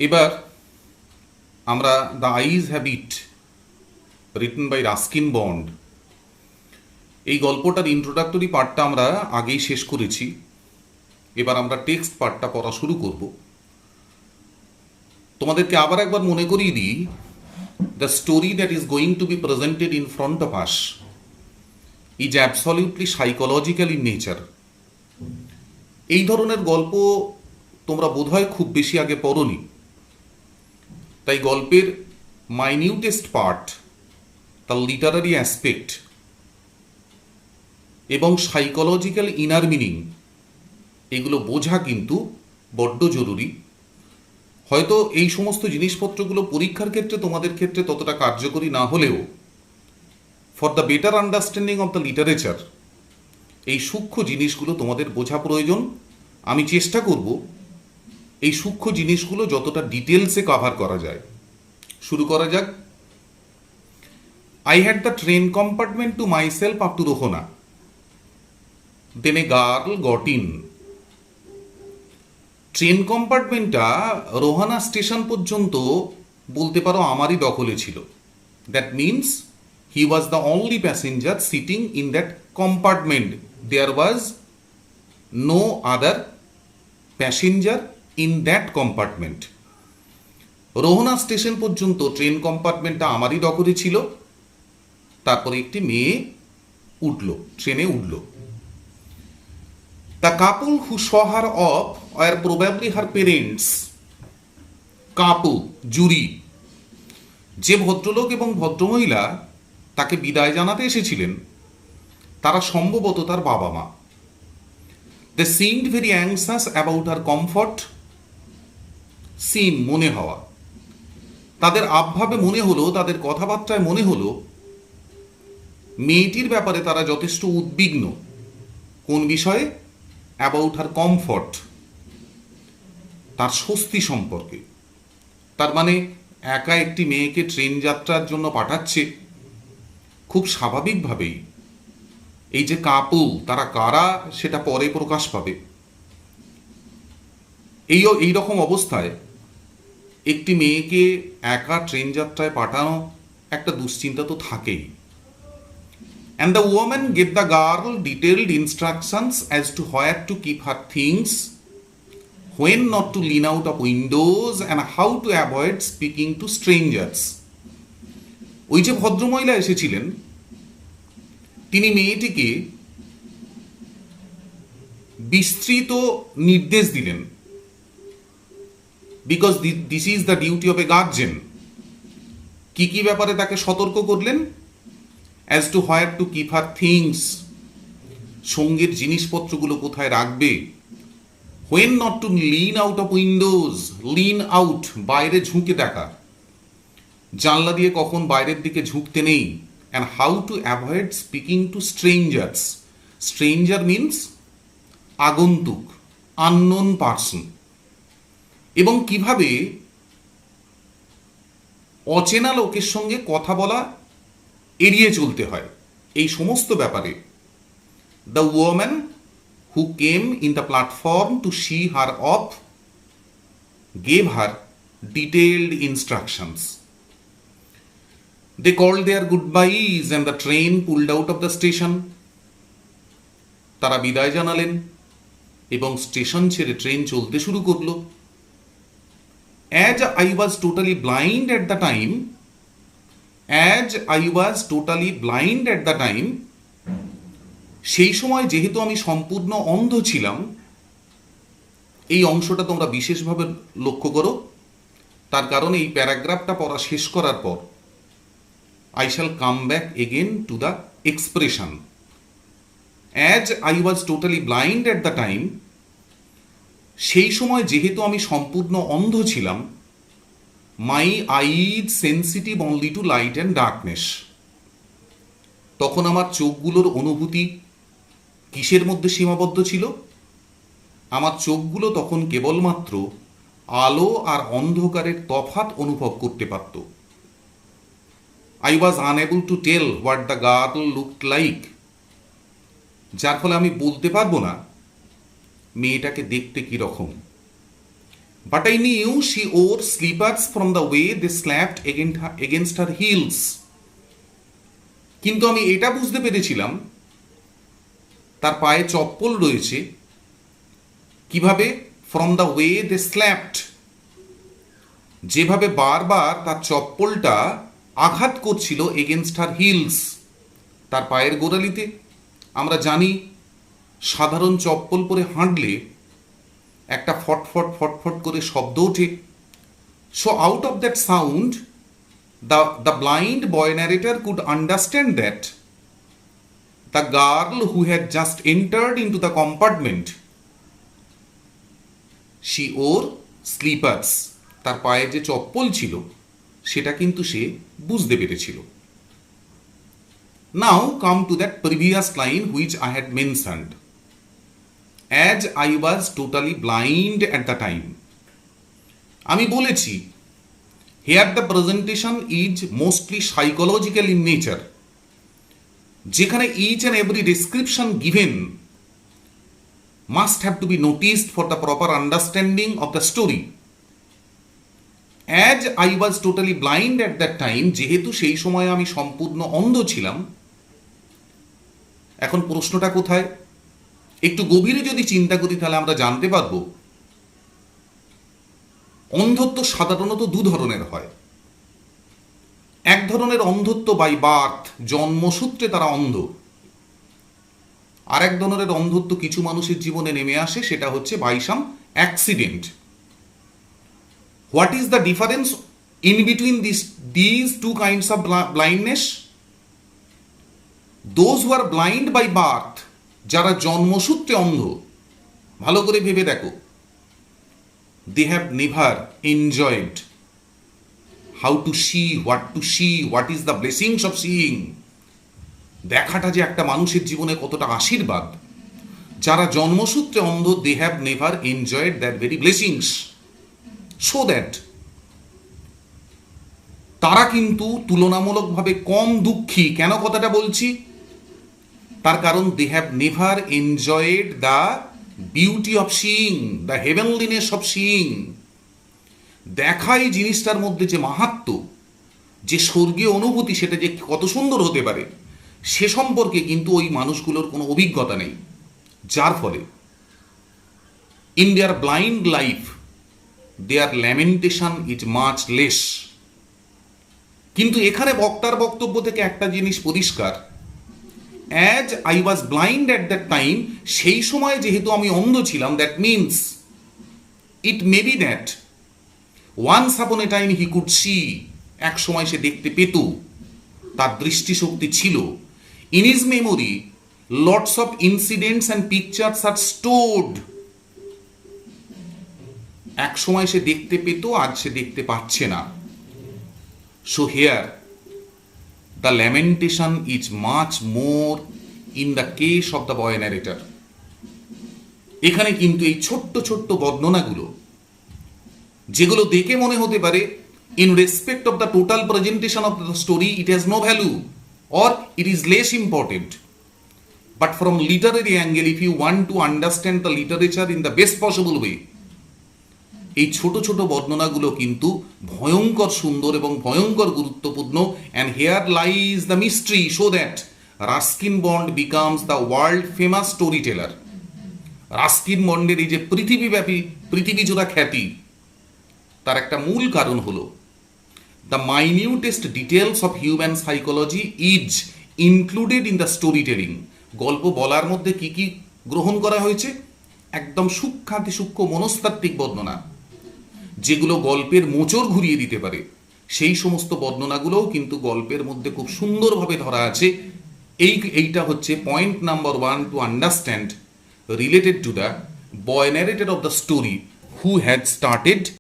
এবার আমরা the eyes have it written by Ruskin Bond এই গল্পটার ইন্ট্রোডাক্টরি পার্টটা আমরা আগেই শেষ করেছি। এবার আমরা টেক্সট পার্টটা পড়া শুরু করব। তোমাদেরকে আবার একবার মনে করিয়ে দিই, the story that is going to B presented in front of us is absolutely psychological in nature. এই ধরনের গল্প তোমরা বোধহয় খুব বেশি আগে পড়োনি, তাই গল্পের মাইনিউটেস্ট পার্ট, তার লিটারারি অ্যাসপেক্ট এবং সাইকোলজিক্যাল ইনার মিনিং এগুলো বোঝা কিন্তু বড্ড জরুরি। হয়তো এই সমস্ত জিনিসপত্রগুলো পরীক্ষার ক্ষেত্রে তোমাদের ক্ষেত্রে ততটা কার্যকরী না হলেও for the better understanding of the literature এই সূক্ষ্ম জিনিসগুলো তোমাদের বোঝা প্রয়োজন। আমি চেষ্টা করব এই সূক্ষ্ম জিনিসগুলো যতটা ডিটেলসে কভার করা যায়। শুরু করা যাক। I had the train compartment to myself up to Rohana. Then a girl got in. Train কম্পার্টমেন্টটা রোহানা স্টেশন পর্যন্ত বলতে পারো আমারই দখলে ছিল। That means he was the only passenger sitting in that compartment. There was no other passenger in that compartment. Rohana station পর্যন্ত train কম্পার্টমেন্টটা আমারই দখলে ছিল। তারপরে একটি মেয়ে ট্রেনে উঠল। The couple who saw her off are probably her parents. Couple জুরি, যে ভদ্রলোক এবং ভদ্রমহিলা তাকে বিদায় জানাতে এসেছিলেন তারা সম্ভবত তার বাবা মা। They seemed very anxious about her comfort. Seem মনে হওয়া, তাদের আবভাবে মনে হলো, তাদের কথাবার্তায় মনে হলো মেয়েটির ব্যাপারে তারা যথেষ্ট উদ্বিগ্ন। কোন বিষয়ে? অ্যাবাউট হার কমফর্ট, তার স্বস্তি সম্পর্কে। তার মানে একা একটি মেয়েকে ট্রেন যাত্রার জন্য পাঠাচ্ছে খুব স্বাভাবিকভাবেই। এই যে কাপল, তারা কারা সেটা পরে প্রকাশ পাবে। এই রকম অবস্থায় একটি মেয়েকে একা ট্রেন যাত্রায় পাঠানো একটা দুশ্চিন্তা তো থাকেই। And the woman gave the girl detailed instructions as to where to keep her things, when not to lean out of windows, and how to avoid speaking to strangers. ওই যে ভদ্রমহিলা এসেছিলেন তিনি মেয়েটিকে বিস্তৃত নির্দেশ দিলেন, because this is the duty of A guardian. কি কি ব্যাপারে তাকে সতর্ক করলেন? as to where to keep her things, সঙ্গের জিনিসপত্রগুলো কোথায় রাখবে। when not to lean out of windows, lean out বাইরে ঝুঁকে দেখা, জানলা দিয়ে কখন বাইরের দিকে ঝুঁকতে নেই। and how to avoid speaking to strangers. stranger means আগন্তুক, unknown person, এবং কিভাবে অচেনা লোকের সঙ্গে কথা বলা এড়িয়ে চলতে হয়, এই সমস্ত ব্যাপারে the woman who came in the platform to see her off gave her detailed instructions. They called their good byes and the train pulled out of the station. তারা বিদায় জানালেন এবং স্টেশন ছেড়ে ট্রেন চলতে শুরু করলো। As I was totally blind at the time, সেই সময় যেহেতু আমি সম্পূর্ণ অন্ধ ছিলাম। এই অংশটা তোমরা বিশেষভাবে লক্ষ্য করো, তার কারণ এই প্যারাগ্রাফটা পড়া শেষ করার পর I shall come back again to the expression. As I was totally blind at the time, সেই সময় যেহেতু আমি সম্পূর্ণ অন্ধ ছিলাম। My eyes sensitive only to light and darkness, তখন আমার চোখগুলোর অনুভূতি কিসের মধ্যে সীমাবদ্ধ ছিল? আমার চোখগুলো তখন কেবলমাত্র আলো আর অন্ধকারের তফাৎ অনুভব করতে পারত। I was unable to tell what the girl looked like, যার ফলে আমি বলতে পারবো না মেয়েটাকে দেখতে কীরকম। But I knew she wore slippers from the way they slapped against her heels. কিন্তু আমি এটা বুঝতে পেরেছিলাম তার পায়ে চপ্পল রয়েছে কিভাবে, from the way they slapped, যেভাবে বারবার তার চপ্পলটা আঘাত করছিল এগেনস্ট হার হিলস, তার পায়ের গোড়ালিতে। আমরা জানি সাধারণ চপ্পল পরে হাঁটলে একটা ফটফট ফটফট করে শব্দ ওঠে। So out of that sound the blind boy narrator could understand that the girl who had just entered into the compartment, she wore slippers. তার পায়ে যে চপ্পল ছিল সেটা কিন্তু সে বুঝতে পেরেছিল। Now come to that previous line which I had mentioned. As I was totally blind at the time. আমি বলেছি here the presentation is mostly psychological in nature, যেখানে each and every description given must have to be noticed for the proper understanding of the story. As I was totally blind at that time, যেহেতু সেই সময় আমি সম্পূর্ণ অন্ধ ছিলাম। এখন প্রশ্নটা কোথায়? একটু গভীরে যদি চিন্তা করি তাহলে আমরা জানতে পারবো অন্ধত্ব সাধারণত দু ধরনের হয়। এক ধরনের অন্ধত্ব বাই বার্থ, জন্মসূত্রে তারা অন্ধ। আর এক ধরনের অন্ধত্ব কিছু মানুষের জীবনে নেমে আসে, সেটা হচ্ছে by some accident. What is the difference in between this two kinds of blindness? Those who are blind by birth, যারা জন্মসূত্রে অন্ধ, ভালো করে ভেবে দেখো, they have never enjoyed how to see, what is the blessings of seeing. দেখাটা যে একটা মানুষের জীবনে কতটা আশীর্বাদ। যারা জন্মসূত্রে অন্ধ, they have never enjoyed that very blessings, so that তারা কিন্তু তুলনামূলকভাবে কম দুঃখী। কেন কথাটা বলছি? তার কারণ they have never enjoyed the beauty of seeing, the heavenliness of seeing. দেখাই জিনিসটার মধ্যে যে মাহাত্ম্য, যে স্বর্গীয় অনুভূতি, সেটা যে কত সুন্দর হতে পারে, সে সম্পর্কে কিন্তু ওই মানুষগুলোর কোনো অভিজ্ঞতা নেই। যার ফলে in their blind life their lamentation is much less. কিন্তু এখানে বক্তার বক্তব্য থেকে একটা জিনিস পরিষ্কার, as I was blind at that time, সেই সময় যেহেতু আমি অন্ধ ছিলাম, that means it may be that once upon a time he could see, এক সময় সে দেখতে পেত, তার দৃষ্টিশক্তি ছিল। in his memory lots of incidents and pictures are stored, এক সময় সে দেখতে পেত, আজ সে দেখতে পাচ্ছে না। so here the lamentation is much more in the case of the boy narrator. এখানে কিন্তু এই ছোট্ট ছোট্ট বর্ণনাগুলো, যেগুলো দেখে মনে হতে পারে in respect of the total presentation of the story it has no value or it is less important, but from literary angle, if you want to understand the literature in the best possible way, এই ছোট ছোট বর্ণনাগুলো কিন্তু ভয়ঙ্কর সুন্দর এবং ভয়ঙ্কর গুরুত্বপূর্ণ। And here lies the mystery, so that Ruskin Bond becomes the world famous story teller. রাস্কিন বন্ডের এই যে পৃথিবীজোড়া খ্যাতি, তার একটা মূল কারণ হলো the minutest details of human psychology is included in the story telling. গল্প বলার মধ্যে কি কি গ্রহণ করা হয়েছে? একদম সূক্ষ্মাতি সূক্ষ্ম মনস্তাত্ত্বিক বর্ণনা, যেগুলো গল্পের মোচড় ঘুরিয়ে দিতে পারে, সেই সমস্ত বর্ণনাগুলোও কিন্তু গল্পের মধ্যে খুব সুন্দরভাবে ধরা আছে। এইটা হচ্ছে point number 1 to understand related to the boy narrator of the story who had started